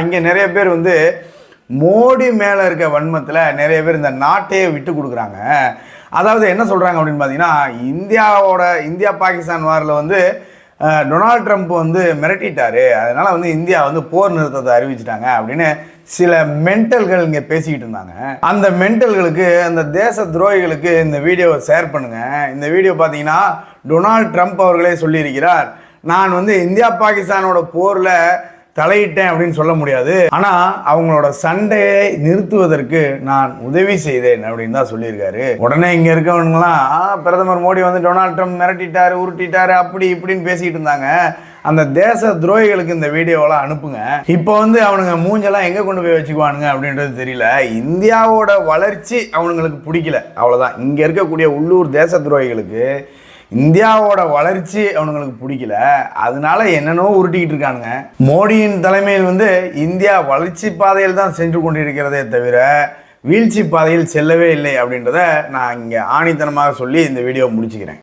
இங்கே நிறைய பேர் வந்து மோடி மேலே இருக்க வன்மத்தில் நிறைய பேர் இந்த நாட்டையே விட்டு கொடுக்குறாங்க. அதாவது என்ன சொல்கிறாங்க அப்படின்னு பார்த்தீங்கன்னா, இந்தியா பாகிஸ்தான் வாரில் வந்து டொனால்ட் ட்ரம்ப் வந்து மிரட்டிட்டாரு, அதனால் வந்து இந்தியா வந்து போர் நிறுத்தத்தை அறிவிச்சிட்டாங்க அப்படின்னு சில மென்டல்கள் இங்கே பேசிக்கிட்டு இருந்தாங்க. அந்த மென்டல்களுக்கு, அந்த தேச துரோகிகளுக்கு இந்த வீடியோவை ஷேர் பண்ணுங்கள். இந்த வீடியோ பார்த்தீங்கன்னா டொனால்ட் ட்ரம்ப் அவர்களே சொல்லியிருக்கிறார், நான் வந்து இந்தியா பாகிஸ்தானோட போரில் தலையிட்டேன் அப்படின்னு சொல்ல முடியாது, ஆனால் அவங்களோட சண்டையை நிறுத்துவதற்கு நான் உதவி செய்தேன் அப்படின்னு தான் சொல்லியிருக்காரு. உடனே இங்கே இருக்கவனுங்களாம் பிரதமர் மோடி வந்து டொனால்ட் ட்ரம்ப் மிரட்டிட்டாரு, உருட்டிட்டாரு, அப்படி இப்படின்னு பேசிக்கிட்டு இருந்தாங்க. அந்த தேச துரோகிகளுக்கு இந்த வீடியோவெல்லாம் அனுப்புங்க. இப்போ வந்து அவனுங்க மூஞ்செல்லாம் எங்கே கொண்டு போய் வச்சுக்குவானுங்க அப்படின்றது தெரியல. இந்தியாவோட வளர்ச்சி அவனுங்களுக்கு பிடிக்கல, அவ்வளோதான். இங்கே இருக்கக்கூடிய உள்ளூர் தேச துரோகிகளுக்கு இந்தியாவோட வளர்ச்சி அவனுங்களுக்கு பிடிக்கல, அதனால என்னென்னோ உருட்டிக்கிட்டு இருக்கானுங்க. மோடியின் தலைமையில் வந்து இந்தியா வளர்ச்சி பாதையில் தான் சென்று கொண்டிருக்கிறதே தவிர வீழ்ச்சி பாதையில் செல்லவே இல்லை அப்படின்றத நான் இங்கே ஆணித்தனமாக சொல்லி இந்த வீடியோ முடிச்சுக்கிறேன்.